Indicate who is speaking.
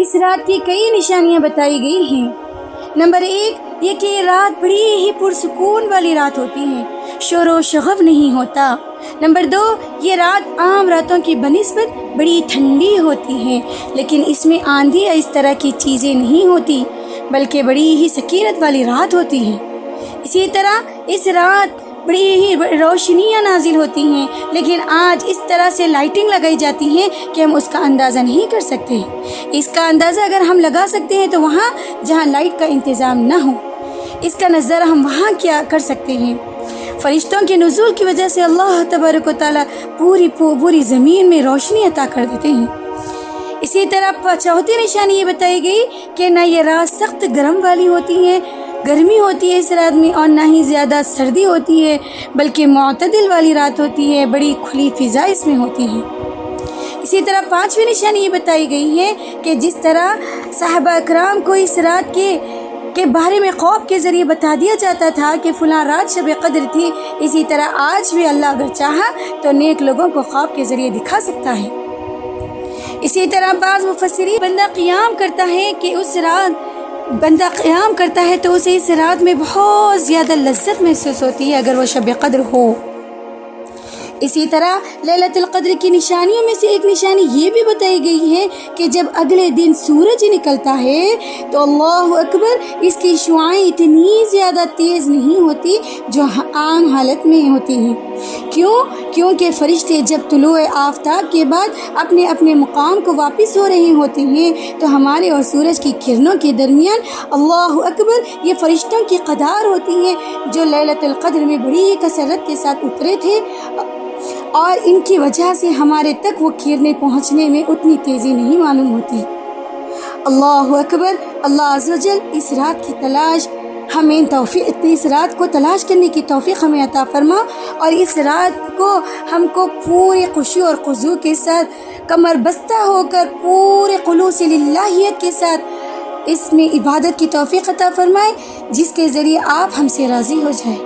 Speaker 1: اس رات کی کئی نشانیاں بتائی گئی ہیں۔ نمبر 1 یہ کہ یہ رات بڑی ہی پرسکون والی رات ہوتی ہے، شور و شغب نہیں ہوتا۔ نمبر 2 یہ رات عام راتوں کی بنسبت بڑی ٹھنڈی ہوتی ہے، لیکن اس میں آندھی یا اس طرح کی چیزیں نہیں ہوتی، بلکہ بڑی ہی سکینت والی رات ہوتی ہے۔ اسی طرح اس رات بڑی ہی روشنیاں نازل ہوتی ہیں، لیکن آج اس طرح سے لائٹنگ لگائی جاتی ہیں کہ ہم اس کا اندازہ نہیں کر سکتے۔ اس کا اندازہ اگر ہم لگا سکتے ہیں تو وہاں جہاں لائٹ کا انتظام نہ ہو، اس کا نظارہ ہم وہاں کیا کر سکتے ہیں۔ فرشتوں کے نزول کی وجہ سے اللہ تبارک و تعالیٰ پوری زمین میں روشنی عطا کر دیتے ہیں۔ اسی طرح چوتھی نشانی یہ بتائی گئی کہ نہ یہ رات سخت گرم والی ہوتی ہے، گرمی ہوتی ہے اس رات میں، اور نہ ہی زیادہ سردی ہوتی ہے، بلکہ معتدل والی رات ہوتی ہے، بڑی کھلی فضا اس میں ہوتی ہے۔ اسی طرح پانچویں نشانی یہ بتائی گئی ہے کہ جس طرح صحابہ اکرام کو اس رات کے بارے میں خواب کے ذریعے بتا دیا جاتا تھا کہ فلاں رات شب قدر تھی، اسی طرح آج بھی اللہ اگر چاہا تو نیک لوگوں کو خواب کے ذریعے دکھا سکتا ہے۔ اسی طرح بعض مفسرین بندہ قیام کرتا ہے تو اسے اس رات میں بہت زیادہ لذت محسوس ہوتی ہے اگر وہ شب قدر ہو۔ اسی طرح لیلۃ القدر کی نشانیوں میں سے ایک نشانی یہ بھی بتائی گئی ہے کہ جب اگلے دن سورج نکلتا ہے تو اللہ اکبر اس کی شعاعیں اتنی زیادہ تیز نہیں ہوتی جو عام حالت میں ہوتی ہیں۔ کیونکہ فرشتے جب طلوع آفتاب کے بعد اپنے اپنے مقام کو واپس ہو رہے ہوتے ہیں تو ہمارے اور سورج کی کرنوں کے درمیان اللہ اکبر یہ فرشتوں کی قطار ہوتی ہیں جو لیلۃ القدر میں بڑی کثرت کے ساتھ اترے تھے، اور ان کی وجہ سے ہمارے تک وہ کرنیں پہنچنے میں اتنی تیزی نہیں معلوم ہوتی۔ اللہ اکبر۔ اللہ عز و جل اس رات کی تلاش ہمیں اس رات کو تلاش کرنے کی توفیق ہمیں عطا فرما، اور اس رات کو ہم کو پورے خشوع اور خضوع کے ساتھ کمر بستہ ہو کر پورے خلوص للہیت کے ساتھ اس میں عبادت کی توفیق عطا فرمائے، جس کے ذریعے آپ ہم سے راضی ہو جائیں۔